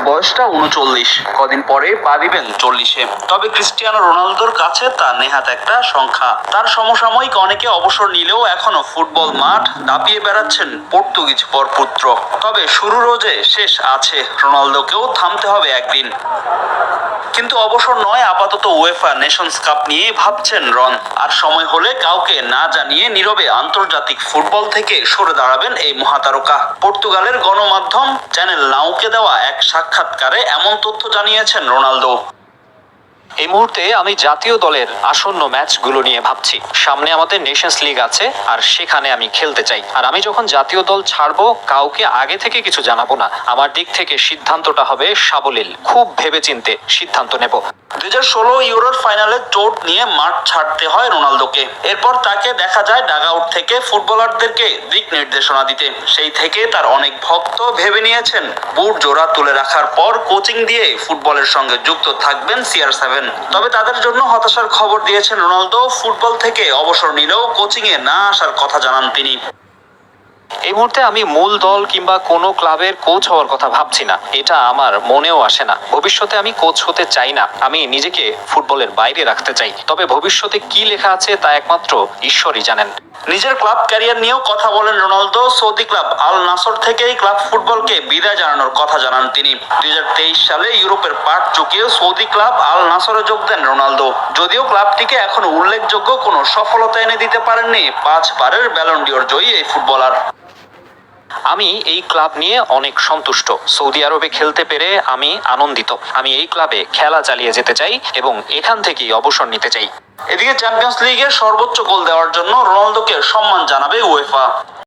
বয়সটা ৩৯, কদিন পরে পা দিবেন ৪০-এ। তবে ক্রিস্টিয়ানো রোনালদোর কাছে তা নেহাত একটা সংখ্যা। তার সমসাময়িক অনেকে অবসর নিলেও এখনো ফুটবল মাঠ দাপিয়ে বেড়াচ্ছেন পর্তুগিজ বরপুত্র। তবে শুরুরও যে শেষ আছে, রোনালদোকেও থামতে হবে একদিন। কিন্তু অবসর নয়, আপাতত উয়েফা নেশনস কাপ নিয়ে ভাবছেন রন। আর সময় হলে কাউকে না জানিয়ে নীরবে আন্তর্জাতিক ফুটবল থেকে সরে দাঁড়াবেন এই মহাতারকা। পর্তুগালের গণমাধ্যম চ্যানেল নাউকে দেওয়া এক সাক্ষাৎকারে এমন তথ্য জানিয়েছেন রোনালদো। এই মুহূর্তে আমি জাতীয় দলের আসন্ন ম্যাচগুলো নিয়ে ভাবছি। সামনে আমাদের নেশনস লিগ আছে, আর সেখানে আমি খেলতে চাই। আর আমি যখন জাতীয় দল ছাড়বো, কাউকে আগে থেকে কিছু জানাবো না। আমার দিক থেকে সিদ্ধান্তটা হবে সাবলীল। খুব ভেবেচিন্তে সিদ্ধান্ত নেব। 2016 ইউরোর ফাইনালে চোট নিয়ে মাঠ ছাড়তে হয় রোনালদোকে। এরপর তাকে দেখা যায় ডাগআউট থেকে ফুটবলারদেরকে দিক নির্দেশনা দিতে। সেই থেকে তার অনেক ভক্ত ভেবে নিয়েছেন বুট জোড়া তুলে রাখার পর কোচিং দিয়ে ফুটবলের সঙ্গে যুক্ত থাকবেন CR7। তবে তাদের জন্য হতাশার খবর দিয়েছেন রোনালদো। ফুটবল থেকে অবসর নিলেও কোচিংয়ে না আসার কথা জানান তিনি। এই মুহূর্তে আমি মূল দল কিংবা কোনো ক্লাবের কোচ হওয়ার কথা ভাবছি না। এটা আমার মনেও আসে না। ভবিষ্যতে আমি কোচ হতে চাই না। আমি নিজেকে ফুটবলের বাইরে রাখতে চাই। তবে ভবিষ্যতে কি লেখা আছে তা একমাত্র ঈশ্বরই জানেন। নিজের ক্লাব ক্যারিয়ার নিয়েও কথা বলেন রোনালদো। সৌদি ক্লাব আল নাসর থেকেই ক্লাব ফুটবলকে বিদায় জানানোর কথা জানান তিনি। 2023 সালে ইউরোপের পাট চুকিয়ে সৌদি ক্লাব আল নাসরে যোগ দেন রোনালদো। যদিও ক্লাবটিকে এখনো উল্লেখযোগ্য কোনো সফলতা এনে দিতে পারেননি 5 বারের ব্যালন ডিওর জয়ী এই ফুটবলার। আমি এই ক্লাব নিয়ে অনেক সন্তুষ্ট। সৌদি আরবে খেলতে পেরে আমি আনন্দিত। আমি এই ক্লাবে খেলা চালিয়ে যেতে চাই এবং এখান থেকেই অবসর নিতে চাই। এদিকে চ্যাম্পিয়ন্স লিগের সর্বোচ্চ গোল দেওয়ার জন্য রোনালদোকে সম্মান জানাবে উয়েফা।